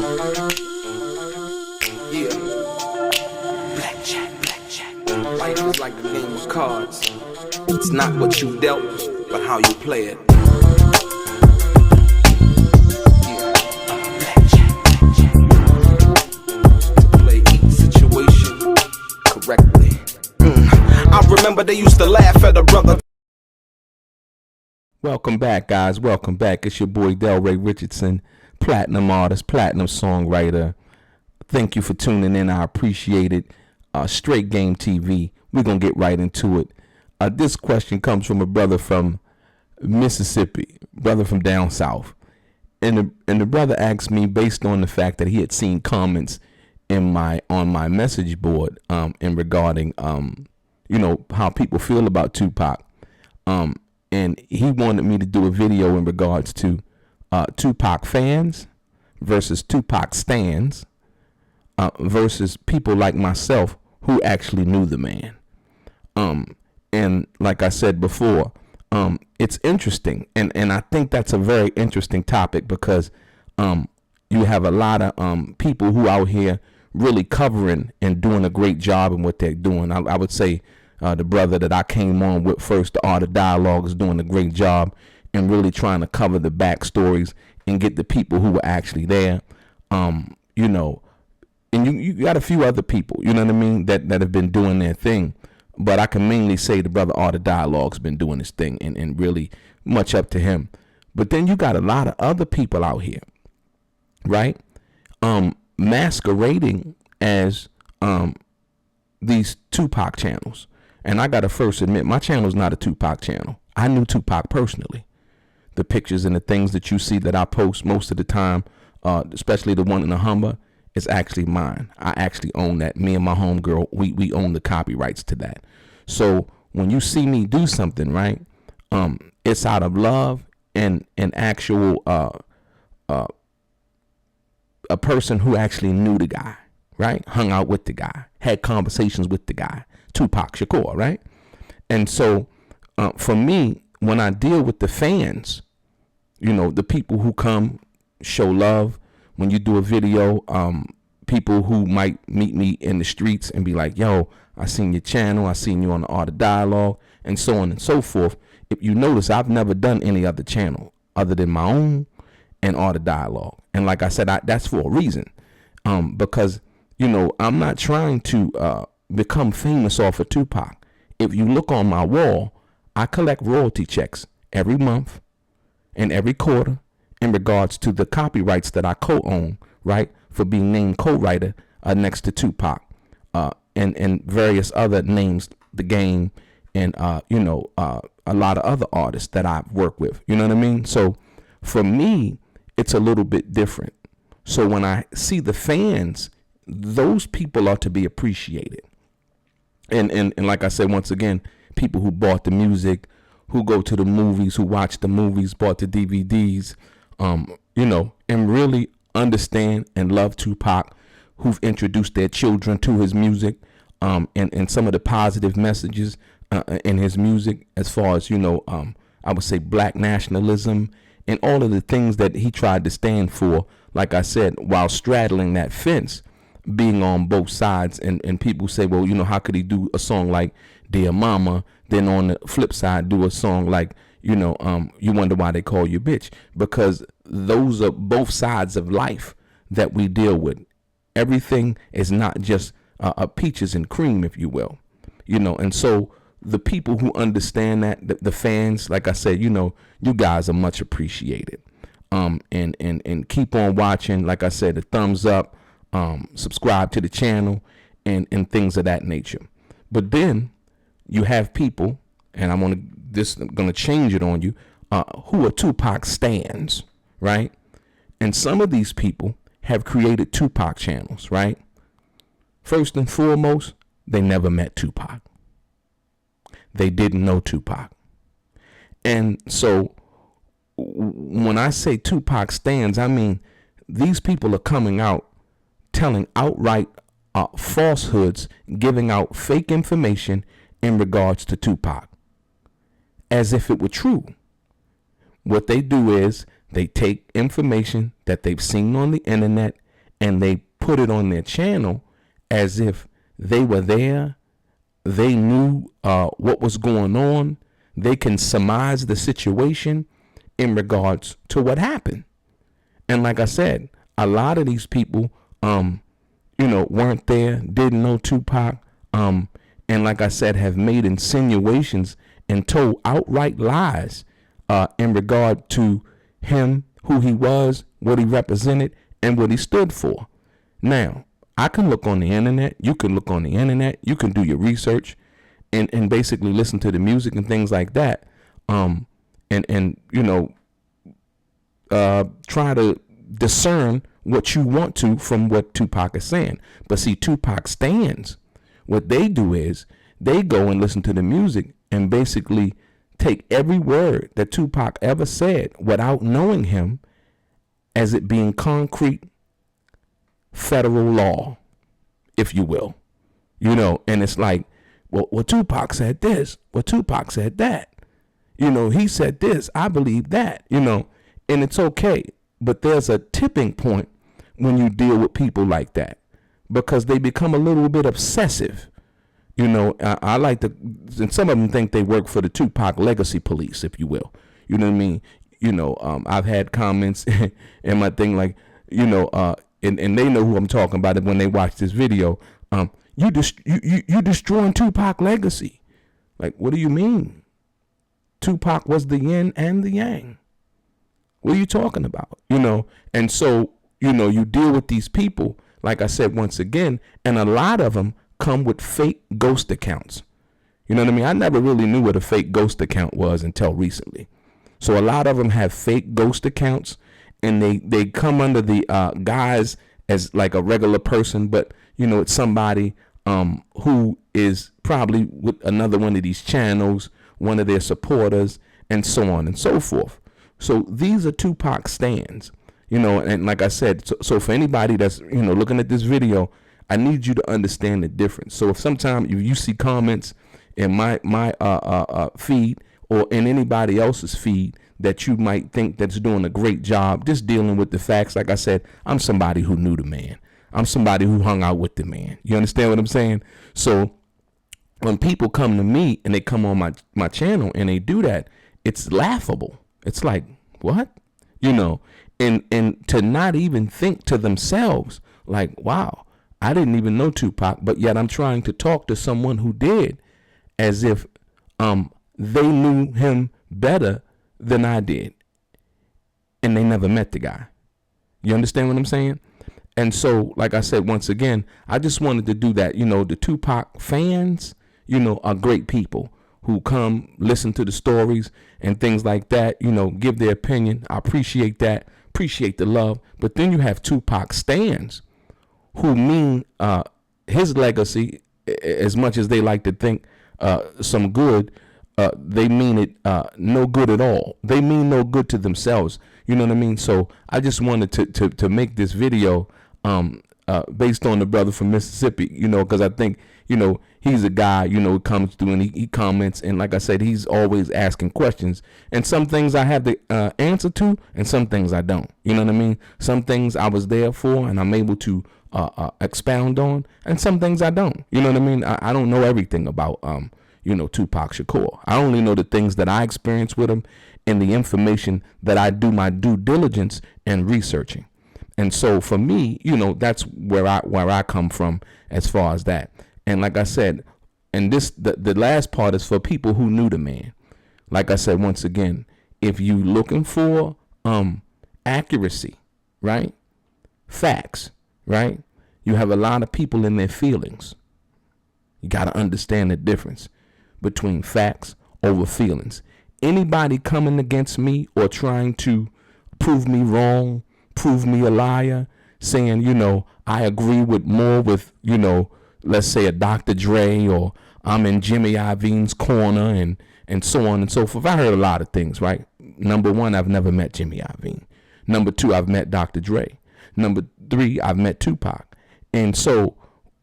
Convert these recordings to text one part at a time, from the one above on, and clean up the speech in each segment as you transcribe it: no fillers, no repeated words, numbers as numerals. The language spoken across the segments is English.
Yeah. Blackjack. Life is like a game of cards. It's not what you dealt, but how you play it. Yeah. Blackjack. To play each situation correctly. I remember they used to laugh at a brother. Welcome back, guys. Welcome back. It's your boy DELRAY Richardson, platinum artist, platinum songwriter. Thank you for tuning in. I appreciate it. Straight Game TV. We're going to get right into it. This question comes from a brother from Mississippi, brother from down south. And the brother asked me, based on the fact that he had seen comments on my message board in regarding how people feel about Tupac. And he wanted me to do a video in regards to Tupac fans versus Tupac stans versus people like myself who actually knew the man. And like I said before, it's interesting. And I think that's a very interesting topic because you have a lot of people who out here really covering and doing a great job in what they're doing. I would say the brother that I came on with first, the Art of Dialogue, is doing a great job in really trying to cover the backstories and get the people who were actually there. And you got a few other people, you know what I mean, that have been doing their thing. But I can mainly say the brother Art of Dialogue's been doing his thing and really much up to him. But then you got a lot of other people out here, right? Masquerading as these Tupac channels. And I got to first admit, my channel is not a Tupac channel. I knew Tupac personally. The pictures and the things that you see that I post most of the time, especially the one in the Hummer, is actually mine. I actually own that. Me and my homegirl, we own the copyrights to that. So when you see me do something, right, it's out of love and an actual a person who actually knew the guy, right? Hung out with the guy, had conversations with the guy. Tupac Shakur, right? And so for me, when I deal with the fans, the people who come show love, when you do a video, people who might meet me in the streets and be like, yo, I seen your channel, I seen you on the Art of Dialogue, and so on and so forth. If you notice, I've never done any other channel other than my own and Art of Dialogue. And like I said, that's for a reason, because, I'm not trying to become famous off of Tupac. If you look on my wall, I collect royalty checks every month and every quarter in regards to the copyrights that I co-own, right, for being named co-writer next to Tupac and various other names, The Game, and a lot of other artists that I've worked with. You know what I mean? So for me, it's a little bit different. So when I see the fans, those people are to be appreciated. And like I said, once again, people who bought the music, who go to the movies, who watch the movies, bought the DVDs, and really understand and love Tupac, who've introduced their children to his music, and some of the positive messages in his music, as far as, I would say black nationalism and all of the things that he tried to stand for, like I said, while straddling that fence, being on both sides. And people say, well, how could he do a song like Dear Mama, then on the flip side do a song like, you wonder why they call you bitch? Because those are both sides of life that we deal with. Everything is not just peaches and cream, if you will, and so the people who understand that, the fans, like I said, you guys are much appreciated. And keep on watching. Like I said, the thumbs up, subscribe to the channel, and things of that nature. But then you have people, and I'm gonna change it on you, who are Tupac stans, right? And some of these people have created Tupac channels, right? First and foremost, they never met Tupac. They didn't know Tupac. And so when I say Tupac stans, I mean these people are coming out telling outright falsehoods, giving out fake information in regards to Tupac as if it were true. What they do is they take information that they've seen on the internet and they put it on their channel as if they were there, they knew what was going on, they can surmise the situation in regards to what happened. And like I said, a lot of these people, weren't there, didn't know Tupac, and like I said, have made insinuations and told outright lies in regard to him, who he was, what he represented, and what he stood for. Now, I can look on the internet, you can look on the internet, you can do your research and basically listen to the music and things like that. Try to discern what you want to from what Tupac is saying. But see, Tupac stands. What they do is they go and listen to the music and basically take every word that Tupac ever said without knowing him as it being concrete federal law, if you will. And it's like, well, Tupac said this, well, Tupac said that. He said this, I believe that, and it's okay. But there's a tipping point when you deal with people like that, because they become a little bit obsessive. I like to, and some of them think they work for the Tupac legacy police, if you will. You know what I mean? I've had comments in my thing like, and they know who I'm talking about when they watch this video. You destroying Tupac legacy. Like, what do you mean? Tupac was the yin and the yang. What are you talking about? And so, you deal with these people, like I said, once again, and a lot of them come with fake ghost accounts. You know what I mean? I never really knew what a fake ghost account was until recently. So a lot of them have fake ghost accounts, and they come under the guise as like a regular person, but it's somebody who is probably with another one of these channels, one of their supporters, and so on and so forth. So these are Tupac stands, and like I said, so for anybody that's looking at this video, I need you to understand the difference. So if sometimes you see comments in my feed or in anybody else's feed that you might think that's doing a great job just dealing with the facts, like I said, I'm somebody who knew the man. I'm somebody who hung out with the man. You understand what I'm saying? So when people come to me and they come on my channel and they do that, it's laughable. It's like, what? And to not even think to themselves like, wow, I didn't even know Tupac, but yet I'm trying to talk to someone who did, as if they knew him better than I did, and they never met the guy. You understand what I'm saying? And so, like I said, once again, I just wanted to do that. The Tupac fans, are great people who come listen to the stories and things like that, give their opinion. I appreciate that, appreciate the love. But then you have Tupac stans who mean his legacy as much as they like to think some good. They mean it no good at all. They mean no good to themselves. You know what I mean? So I just wanted to make this video based on the brother from Mississippi, because I think, he's a guy, who comes through and he comments. And like I said, he's always asking questions. And some things I have the answer to, and some things I don't. You know what I mean? Some things I was there for and I'm able to expound on, and some things I don't. You know what I mean? I don't know everything about Tupac Shakur. I only know the things that I experienced with him and the information that I do my due diligence and researching. And so for me, that's where I come from as far as that. And like I said, and the last part is for people who knew the man. Like I said, once again, if you looking for accuracy, right? Facts, right? You have a lot of people in their feelings. You got to understand the difference between facts over feelings. Anybody coming against me or trying to prove me wrong, prove me a liar, saying, I agree with more with, let's say a Dr. Dre, or I'm in Jimmy Iovine's corner, and so on and so forth. I heard a lot of things, right? Number one, I've never met Jimmy Iovine. Number two, I've met Dr. Dre. Number three, I've met Tupac. And so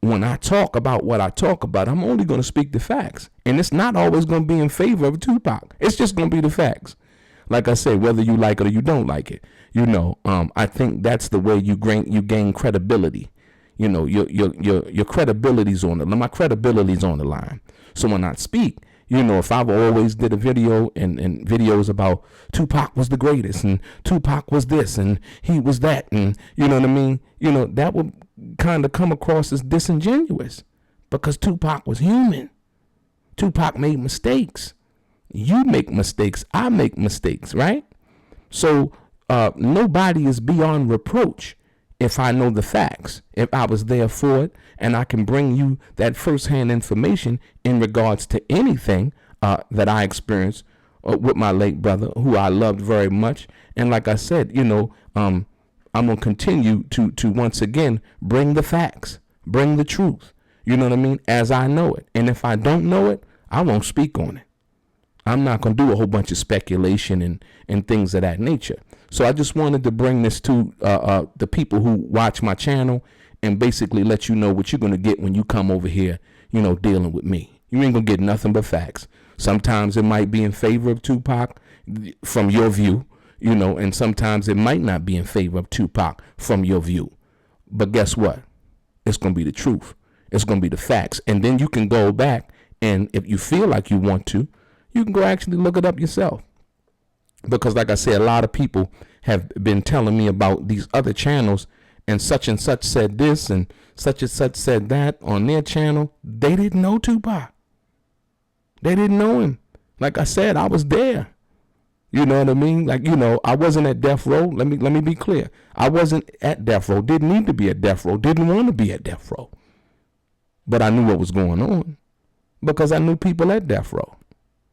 when I talk about what I talk about, I'm only going to speak the facts. And it's not always going to be in favor of Tupac. It's just going to be the facts. like I say, whether you like it or you don't like it, I think that's the way you gain credibility. Your credibility's on my credibility's on the line. So when I speak, if I've always did a video and videos about Tupac was the greatest and Tupac was this and he was that, and you know what I mean, that would kind of come across as disingenuous, because Tupac was human. Tupac made mistakes. You make mistakes. I make mistakes, right? So nobody is beyond reproach if I know the facts, if I was there for it, and I can bring you that firsthand information in regards to anything that I experienced with my late brother, who I loved very much. And like I said, I'm going to continue to once again bring the facts, bring the truth, you know what I mean, as I know it. And if I don't know it, I won't speak on it. I'm not going to do a whole bunch of speculation and things of that nature. So I just wanted to bring this to the people who watch my channel and basically let you know what you're going to get when you come over here, dealing with me. You ain't going to get nothing but facts. Sometimes it might be in favor of Tupac from your view, and sometimes it might not be in favor of Tupac from your view. But guess what? It's going to be the truth. It's going to be the facts. And then you can go back, and if you feel like you want to, you can go actually look it up yourself. Because like I said, a lot of people have been telling me about these other channels, and such said this and such said that on their channel. They didn't know Tupac. They didn't know him. Like I said, I was there. You know what I mean? Like, I wasn't at death row. Let me be clear. I wasn't at death row. Didn't need to be at death row. Didn't want to be at death row. But I knew what was going on because I knew people at death row.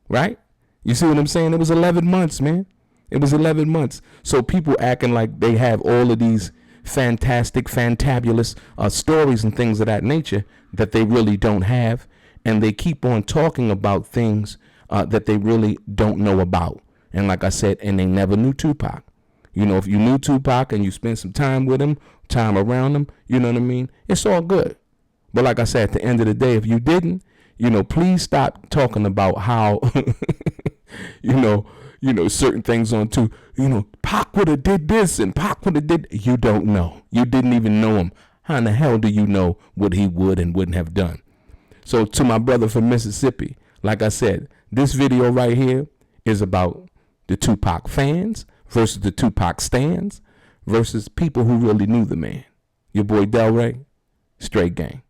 Right? You see what I'm saying? It was 11 months, man. It was 11 months. So people acting like they have all of these fantastic, fantabulous stories and things of that nature that they really don't have. And they keep on talking about things that they really don't know about. And like I said, and they never knew Tupac. If you knew Tupac and you spent some time with him, time around him, you know what I mean? It's all good. But like I said, at the end of the day, if you didn't, please stop talking about how, certain things on too, Pac would have did this and Pac would have did. You don't know. You didn't even know him. How in the hell do you know what he would and wouldn't have done? So to my brother from Mississippi, like I said, this video right here is about the Tupac fans versus the Tupac stans versus people who really knew the man. Your boy DELRAY, straight gang.